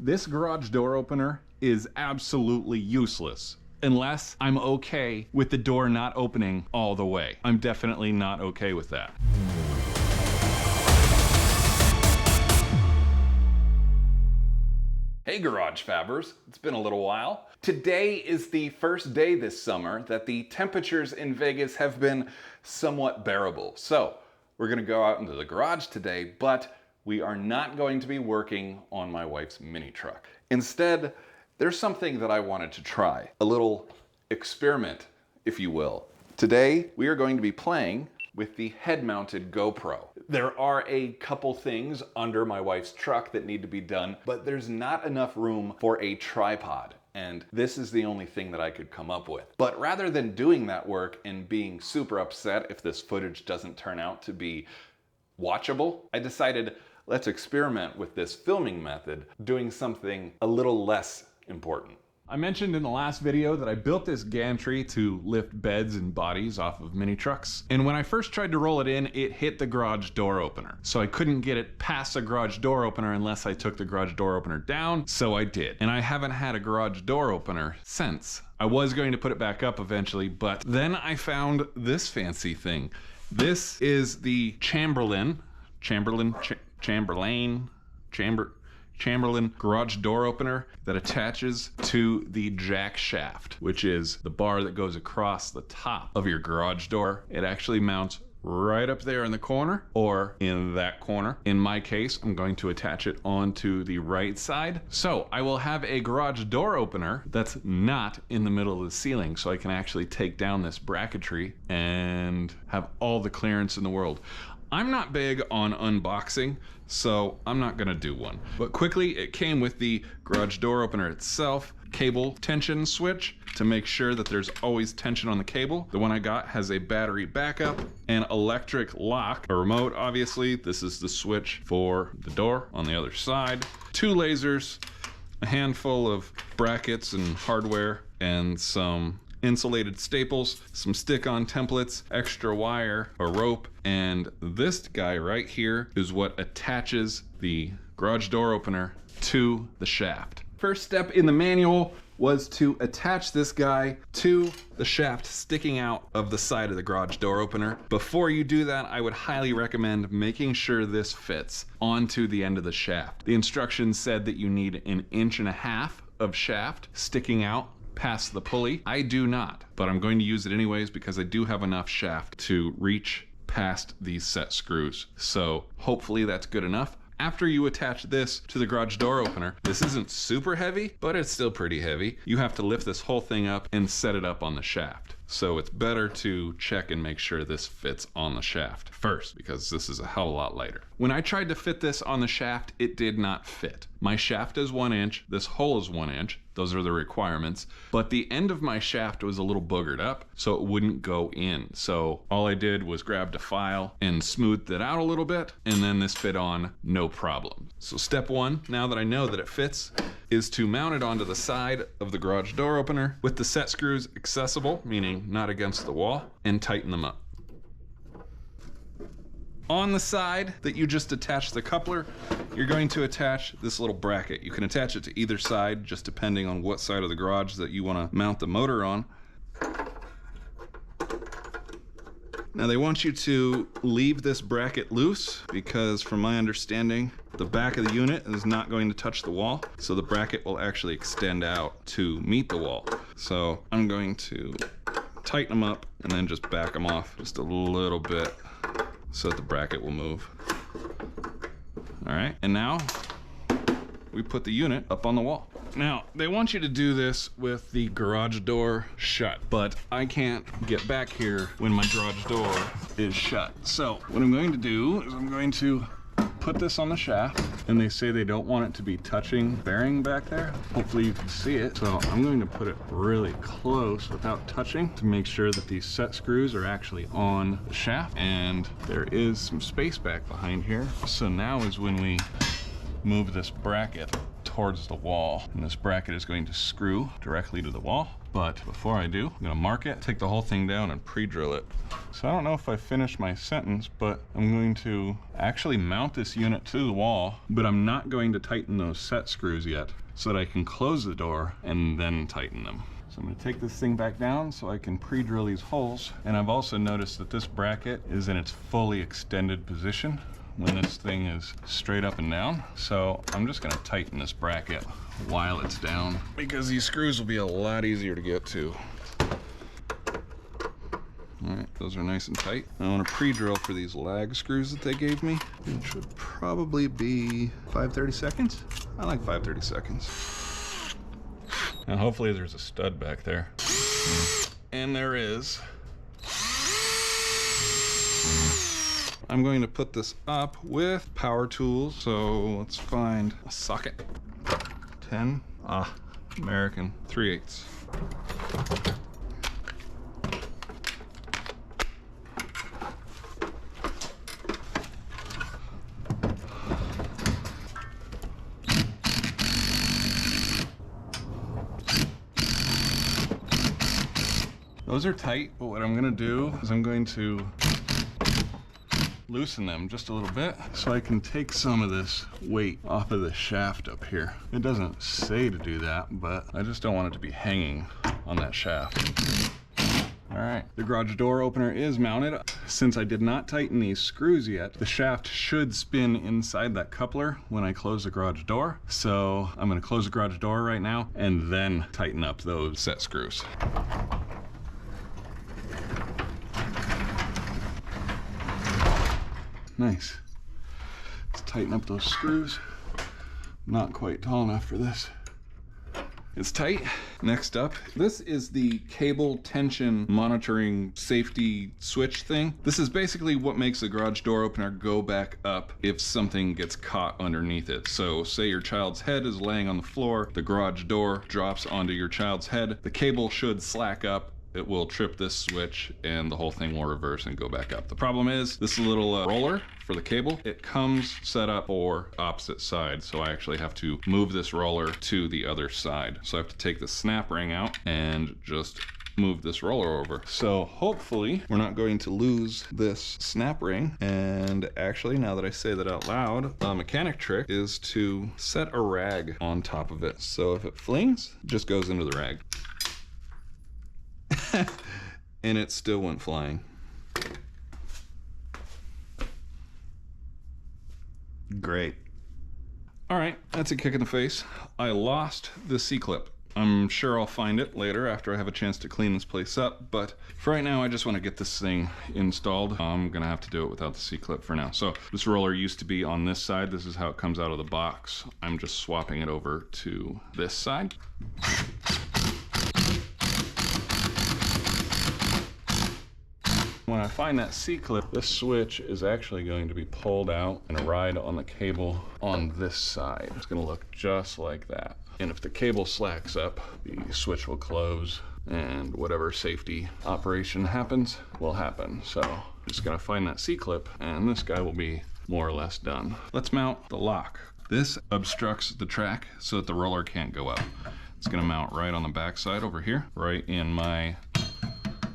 This garage door opener is absolutely useless unless I'm okay with the door not opening all the way. I'm definitely not okay with that. Hey Garage Fabbers, it's been a little while. Today is the first day this summer that the temperatures in Vegas have been somewhat bearable. So we're gonna go out into the garage today, but we are not going to be working on my wife's mini truck. Instead, there's something that I wanted to try. A little experiment, if you will. Today, we are going to be playing with the head-mounted GoPro. There are a couple things under my wife's truck that need to be done, but there's not enough room for a tripod. And this is the only thing that I could come up with. But rather than doing that work and being super upset if this footage doesn't turn out to be watchable, I decided let's experiment with this filming method, doing something a little less important. I mentioned in the last video that I built this gantry to lift beds and bodies off of mini trucks. And when I first tried to roll it in, it hit the garage door opener. So I couldn't get it past the garage door opener unless I took the garage door opener down, so I did. And I haven't had a garage door opener since. I was going to put it back up eventually, but then I found this fancy thing. This is the Chamberlain garage door opener that attaches to the JackShaft, which is the bar that goes across the top of your garage door. It actually mounts right up there in the corner or in that corner. In my case, I'm going to attach it onto the right side. So I will have a garage door opener that's not in the middle of the ceiling, so I can actually take down this bracketry and have all the clearance in the world. I'm not big on unboxing, so I'm not gonna do one. But quickly, it came with the garage door opener itself, cable tension switch to make sure that there's always tension on the cable. The one I got has a battery backup, an electric lock, a remote obviously. This is the switch for the door on the other side. 2 lasers, a handful of brackets and hardware, and some insulated staples, some stick-on templates, extra wire, a rope, and this guy right here is what attaches the garage door opener to the shaft. First step in the manual was to attach this guy to the shaft sticking out of the side of the garage door opener. Before you do that, I would highly recommend making sure this fits onto the end of the shaft. The instructions said that you need 1.5 inches of shaft sticking out past the pulley. I do not, but I'm going to use it anyways because I do have enough shaft to reach past these set screws. So hopefully that's good enough. After you attach this to the garage door opener, this isn't super heavy, but it's still pretty heavy. You have to lift this whole thing up and set it up on the shaft. So it's better to check and make sure this fits on the shaft first, because this is a hell of a lot lighter. When I tried to fit this on the shaft, it did not fit. My shaft is 1 inch, this hole is 1 inch, those are the requirements, but the end of my shaft was a little boogered up, so it wouldn't go in. So all I did was grabbed a file and smoothed it out a little bit, and then this fit on no problem. So step 1, now that I know that it fits, is to mount it onto the side of the garage door opener with the set screws accessible, meaning not against the wall, and tighten them up. On the side that you just attached the coupler, you're going to attach this little bracket. You can attach it to either side, just depending on what side of the garage that you want to mount the motor on. Now they want you to leave this bracket loose because from my understanding, the back of the unit is not going to touch the wall. So the bracket will actually extend out to meet the wall. So I'm going to tighten them up and then just back them off just a little bit so that the bracket will move. All right, and now we put the unit up on the wall. Now, they want you to do this with the garage door shut, but I can't get back here when my garage door is shut. So what I'm going to do is I'm going to put this on the shaft, and they say they don't want it to be touching bearing back there. Hopefully you can see it. So I'm going to put it really close without touching to make sure that these set screws are actually on the shaft, and there is some space back behind here. So now is when we move this bracket towards the wall, and this bracket is going to screw directly to the wall. But before I do, I'm gonna mark it, take the whole thing down and pre-drill it. So I don't know if I finished my sentence, but I'm going to actually mount this unit to the wall, but I'm not going to tighten those set screws yet, so that I can close the door and then tighten them. So I'm gonna take this thing back down so I can pre-drill these holes. And I've also noticed that this bracket is in its fully extended position when this thing is straight up and down. So I'm just gonna tighten this bracket while it's down, because these screws will be a lot easier to get to. All right, those are nice and tight. I want to pre-drill for these lag screws that they gave me, which would probably be 5/30 seconds. I like 5/30 seconds. And hopefully there's a stud back there. And there is. I'm going to put this up with power tools, so let's find a socket. 10, American 3/8. Those are tight, but what I'm gonna do is I'm going to loosen them just a little bit so I can take some of this weight off of the shaft up here. It doesn't say to do that, but I just don't want it to be hanging on that shaft. All right, the garage door opener is mounted. Since I did not tighten these screws yet, the shaft should spin inside that coupler when I close the garage door. So I'm gonna close the garage door right now and then tighten up those set screws. Nice. Let's tighten up those screws. Not quite tall enough for this. It's tight. Next up, this is the cable tension monitoring safety switch thing. This is basically what makes the garage door opener go back up if something gets caught underneath it. So say your child's head is laying on the floor, the garage door drops onto your child's head, the cable should slack up, it will trip this switch and the whole thing will reverse and go back up. The problem is this little roller for the cable, it comes set up for opposite sides. So I actually have to move this roller to the other side. So I have to take the snap ring out and just move this roller over. So hopefully we're not going to lose this snap ring. And actually, now that I say that out loud, a mechanic trick is to set a rag on top of it. So if it flings, it just goes into the rag. And it still went flying. Great. All right, that's a kick in the face. I lost the C-clip. I'm sure I'll find it later after I have a chance to clean this place up, but for right now I just want to get this thing installed. I'm gonna have to do it without the C-clip for now. So this roller used to be on this side. This is how it comes out of the box. I'm just swapping it over to this side. When I find that C-clip, this switch is actually going to be pulled out and ride on the cable on this side. It's gonna look just like that. And if the cable slacks up, the switch will close and whatever safety operation happens will happen. So just gotta find that C-clip and this guy will be more or less done. Let's mount the lock. This obstructs the track so that the roller can't go up. It's gonna mount right on the back side over here, right in my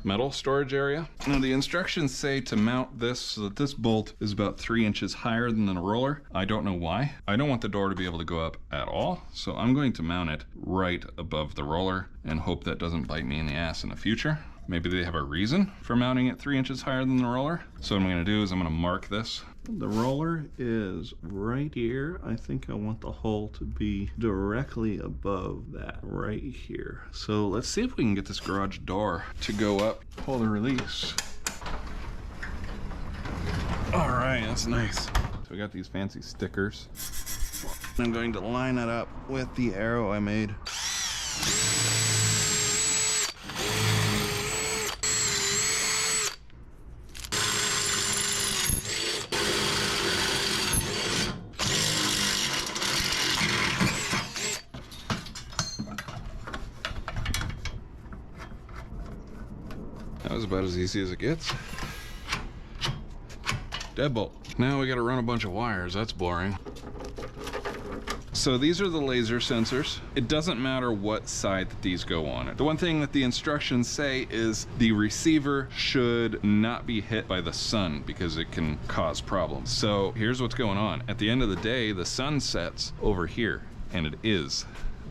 metal storage area. Now the instructions say to mount this so that this bolt is about 3 inches higher than the roller. I don't know why. I don't want the door to be able to go up at all, so I'm going to mount it right above the roller and hope that doesn't bite me in the ass in the future. Maybe they have a reason for mounting it 3 inches higher than the roller. So what I'm gonna do is I'm gonna mark this. The roller is right here. I think I want the hole to be directly above that right here. So let's see if we can get this garage door to go up. Pull the release. All right, that's nice. So we got these fancy stickers. I'm going to line it up with the arrow I made. That was about as easy as it gets. Deadbolt. Now we gotta run a bunch of wires. That's boring. So these are the laser sensors. It doesn't matter what side that these go on. The one thing that the instructions say is the receiver should not be hit by the sun because it can cause problems. So here's what's going on. At the end of the day, the sun sets over here, and it is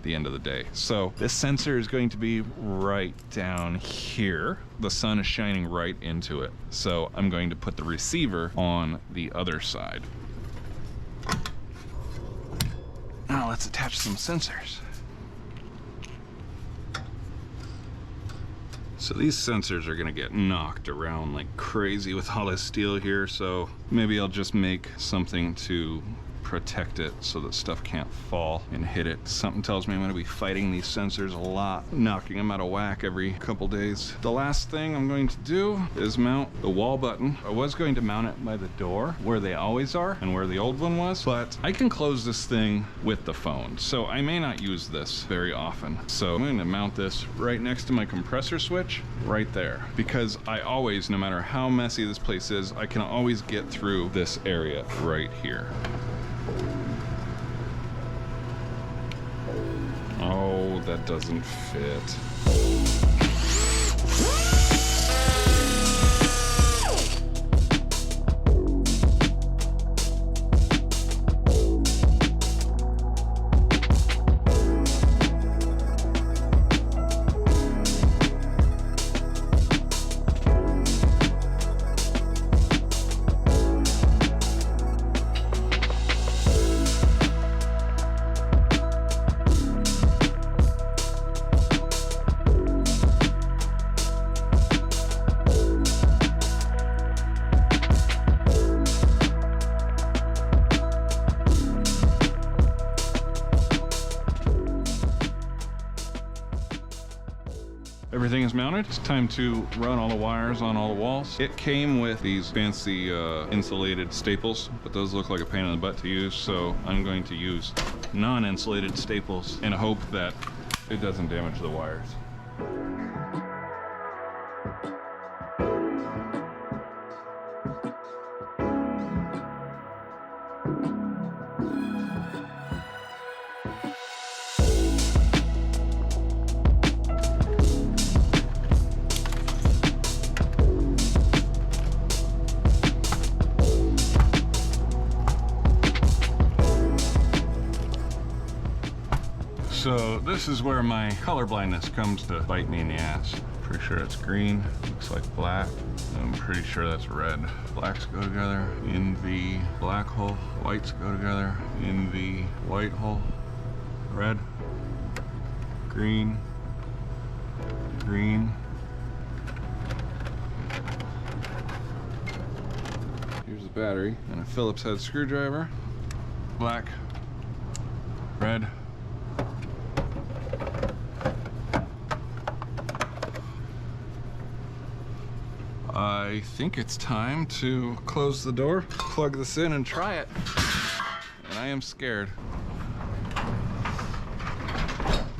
the end of the day. So this sensor is going to be right down here. The sun is shining right into it. So I'm going to put the receiver on the other side. Now let's attach some sensors. So these sensors are gonna get knocked around like crazy with all this steel here, so maybe I'll just make something to protect it so that stuff can't fall and hit it. Something tells me I'm going to be fighting these sensors a lot, knocking them out of whack every couple days. The last thing I'm going to do is mount the wall button. I was going to mount it by the door where they always are and where the old one was, but I can close this thing with the phone, so I may not use this very often. So I'm going to mount this right next to my compressor switch right there, because I always, no matter how messy this place is, I can always get through this area right here. Oh, that doesn't fit. Everything is mounted. It's time to run all the wires on all the walls. It came with these fancy insulated staples, but those look like a pain in the butt to use, so I'm going to use non-insulated staples in a hope that it doesn't damage the wires. So this is where my color blindness comes to bite me in the ass. Pretty sure it's green, looks like black. I'm pretty sure that's red. Blacks go together in the black hole. Whites go together in the white hole. Red, green, green. Here's the battery and a Phillips head screwdriver. Black, red, I think it's time to close the door, plug this in, and try it. And I am scared.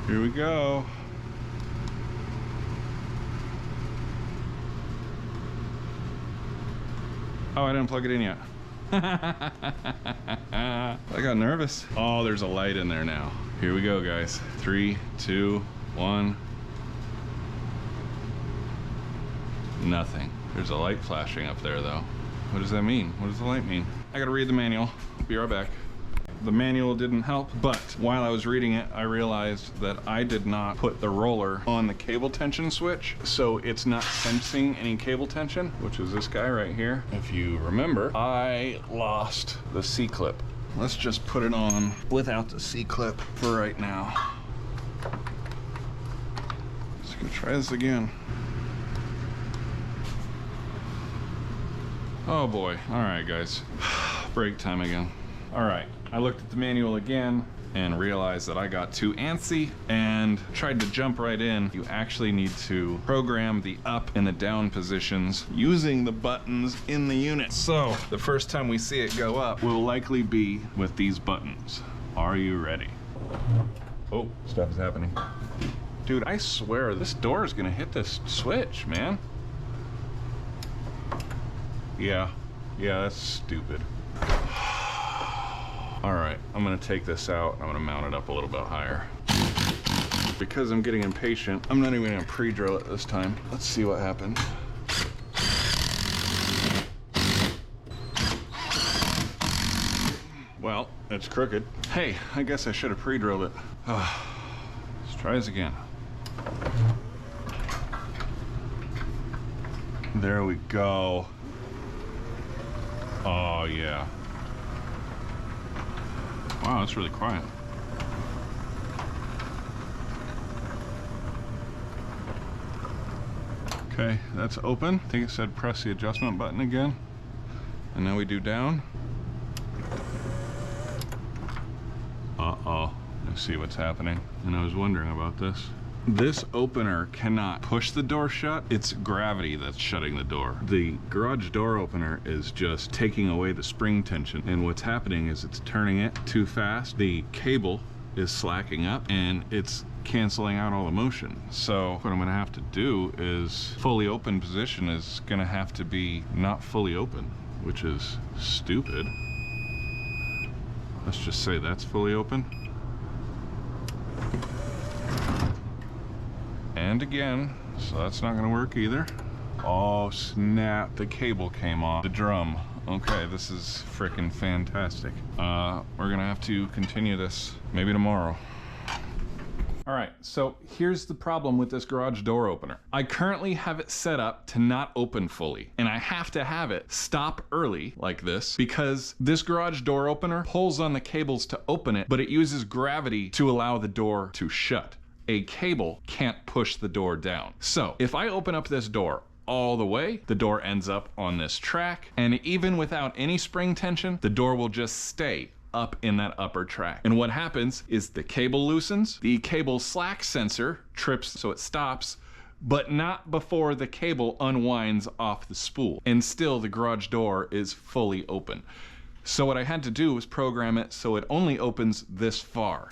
Here we go. Oh, I didn't plug it in yet. I got nervous. Oh, there's a light in there now. Here we go, guys. 3, 2, 1. Nothing. There's a light flashing up there though. What does that mean? What does the light mean? I gotta read the manual. Be right back. The manual didn't help, but while I was reading it, I realized that I did not put the roller on the cable tension switch, so it's not sensing any cable tension, which is this guy right here. If you remember, I lost the C-clip. Let's just put it on without the C-clip for right now. Let's go try this again. Oh boy. All right, guys. Break time again. All right. I looked at the manual again and realized that I got too antsy and tried to jump right in. You actually need to program the up and the down positions using the buttons in the unit. So the first time we see it go up will likely be with these buttons. Are you ready? Oh, stuff is happening. Dude, I swear this door is gonna hit this switch, man. Yeah, that's stupid. 3, 2, 1. All right, I'm gonna take this out. I'm gonna mount it up a little bit higher. Because I'm getting impatient, I'm not even gonna pre-drill it this time. Let's see what happens. Well, it's crooked. Hey, I guess I should have pre-drilled it. Let's try this again. There we go. Oh yeah. Wow, that's really quiet. Okay, that's open. I think it said press the adjustment button again. And now we do down. Uh-oh, let's see what's happening. And I was wondering about this. This opener cannot push the door shut. It's gravity that's shutting the door. The garage door opener is just taking away the spring tension. And what's happening is it's turning it too fast. The cable is slacking up and it's canceling out all the motion. So what I'm gonna have to do is fully open position is gonna have to be not fully open, which is stupid. Let's just say that's fully open. And again, so that's not gonna work either. Oh snap, the cable came off the drum. Okay, this is freaking fantastic. We're gonna have to continue this maybe tomorrow. All right, so here's the problem with this garage door opener. I currently have it set up to not open fully, and I have to have it stop early like this because this garage door opener pulls on the cables to open it, but it uses gravity to allow the door to shut. A cable can't push the door down. So if I open up this door all the way, the door ends up on this track, and even without any spring tension, the door will just stay up in that upper track. And what happens is the cable loosens, the cable slack sensor trips so it stops, but not before the cable unwinds off the spool. And still the garage door is fully open. So what I had to do was program it so it only opens this far.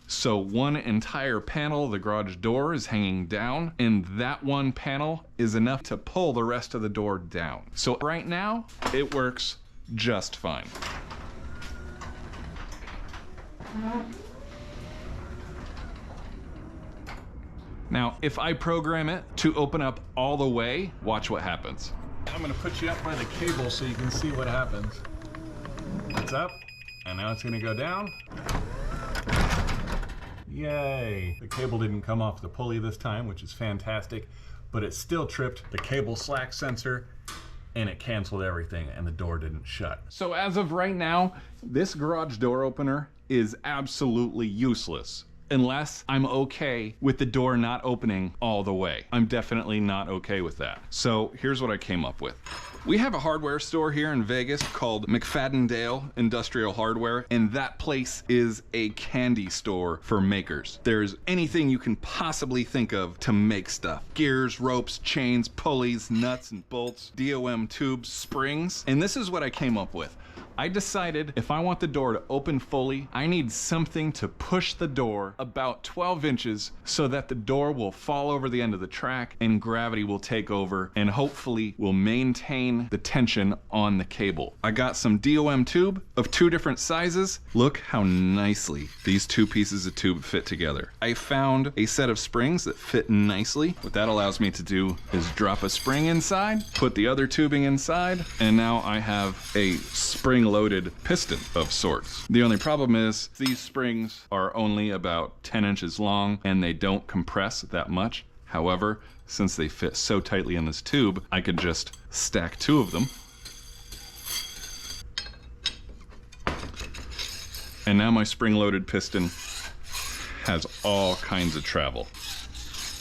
So one entire panel of the garage door is hanging down, and that one panel is enough to pull the rest of the door down. So right now, it works just fine. Now, if I program it to open up all the way, watch what happens. I'm gonna put you up by the cable so you can see what happens. It's up, and now it's gonna go down. Yay! The cable didn't come off the pulley this time, which is fantastic, but it still tripped the cable slack sensor and it canceled everything and the door didn't shut. So as of right now, this garage door opener is absolutely useless unless I'm okay with the door not opening all the way. I'm definitely not okay with that. So here's what I came up with. We have a hardware store here in Vegas called McFadden Industrial Hardware, and that place is a candy store for makers. There's anything you can possibly think of to make stuff. Gears, ropes, chains, pulleys, nuts and bolts, DOM tubes, springs, and this is what I came up with. I decided if I want the door to open fully, I need something to push the door about 12 inches so that the door will fall over the end of the track and gravity will take over and hopefully will maintain the tension on the cable. I got some DOM tube of 2 different sizes. Look how nicely these 2 pieces of tube fit together. I found a set of springs that fit nicely. What that allows me to do is drop a spring inside, put the other tubing inside, and now I have a spring-loaded piston of sorts. The only problem is these springs are only about 10 inches long and they don't compress that much. However, since they fit so tightly in this tube, I could just stack 2 of them. And now my spring-loaded piston has all kinds of travel.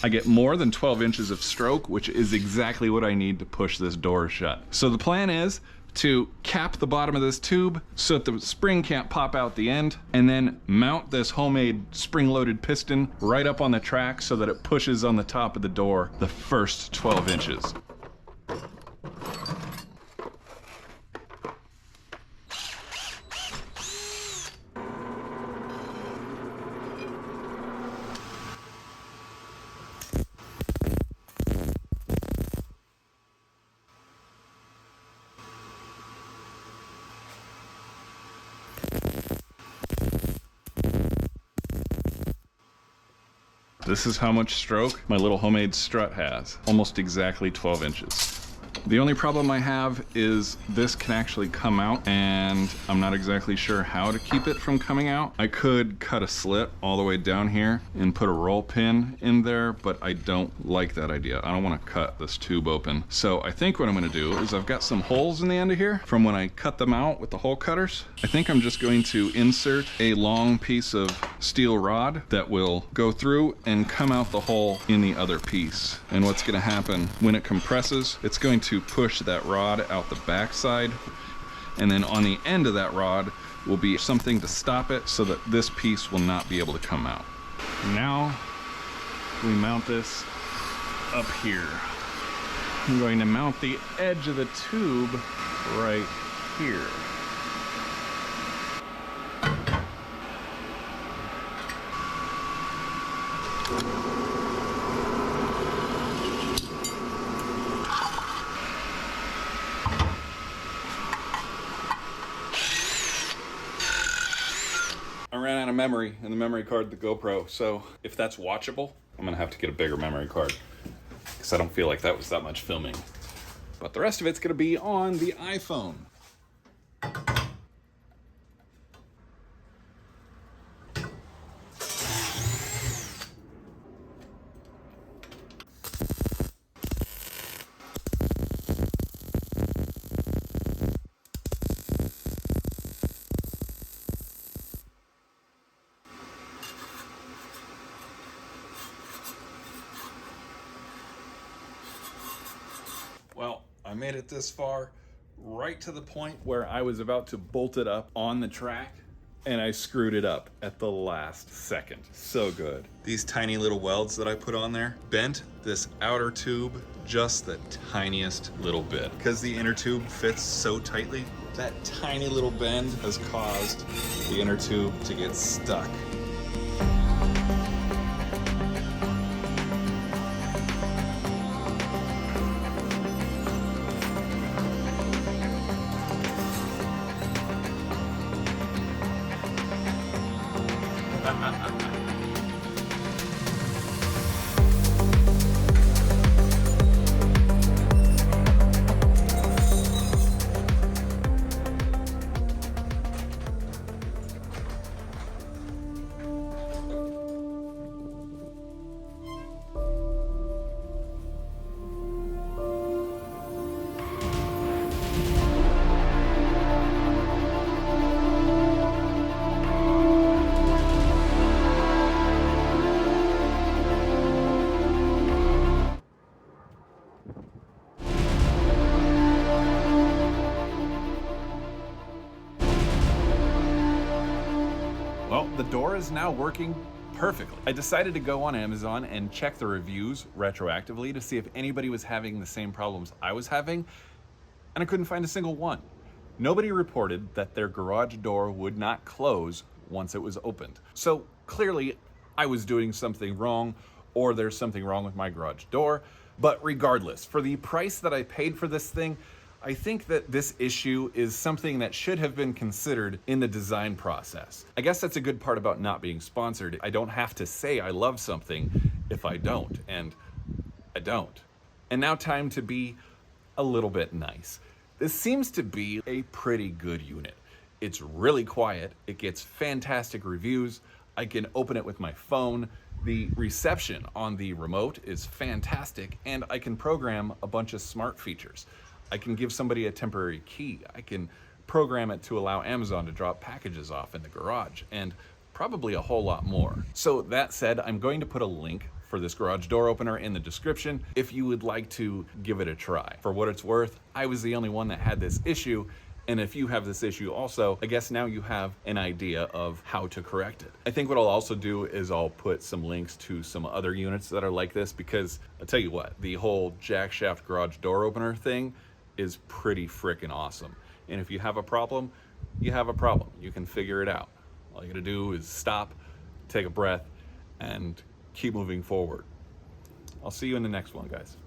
I get more than 12 inches of stroke, which is exactly what I need to push this door shut. So the plan is to cap the bottom of this tube so that the spring can't pop out the end, and then mount this homemade spring-loaded piston right up on the track so that it pushes on the top of the door the first 12 inches. This is how much stroke my little homemade strut has. Almost exactly 12 inches. The only problem I have is this can actually come out, and I'm not exactly sure how to keep it from coming out. I could cut a slit all the way down here and put a roll pin in there, but I don't like that idea. I don't want to cut this tube open. So I think what I'm going to do is I've got some holes in the end of here from when I cut them out with the hole cutters. I think I'm just going to insert a long piece of steel rod that will go through and come out the hole in the other piece. And what's going to happen when it compresses, it's going to push that rod out the backside, and then on the end of that rod will be something to stop it so that this piece will not be able to come out. Now we mount this up here. I'm going to mount the edge of the tube right here. I ran out of memory in the memory card, the GoPro, so if that's watchable, I'm gonna have to get a bigger memory card because I don't feel like that was that much filming. But the rest of it's gonna be on the iPhone. Well, I made it this far, right to the point where I was about to bolt it up on the track, and I screwed it up at the last second. So good. These tiny little welds that I put on there bent this outer tube just the tiniest little bit. Because the inner tube fits so tightly, that tiny little bend has caused the inner tube to get stuck. Well, the door is now working perfectly. I decided to go on Amazon and check the reviews retroactively to see if anybody was having the same problems I was having, and I couldn't find a single one. Nobody reported that their garage door would not close once it was opened. So clearly I was doing something wrong, or there's something wrong with my garage door. But regardless, for the price that I paid for this thing, I think that this issue is something that should have been considered in the design process. I guess that's a good part about not being sponsored. I don't have to say I love something if I don't, and I don't. And now time to be a little bit nice. This seems to be a pretty good unit. It's really quiet, it gets fantastic reviews, I can open it with my phone, the reception on the remote is fantastic, and I can program a bunch of smart features. I can give somebody a temporary key. I can program it to allow Amazon to drop packages off in the garage, and probably a whole lot more. So that said, I'm going to put a link for this garage door opener in the description if you would like to give it a try. For what it's worth, I was the only one that had this issue, and if you have this issue also, I guess now you have an idea of how to correct it. I think what I'll also do is I'll put some links to some other units that are like this, because I'll tell you what, the whole JackShaft garage door opener thing is pretty freaking awesome. And if you have a problem, you have a problem. You can figure it out. All you gotta do is stop, take a breath, and keep moving forward. I'll see you in the next one, guys.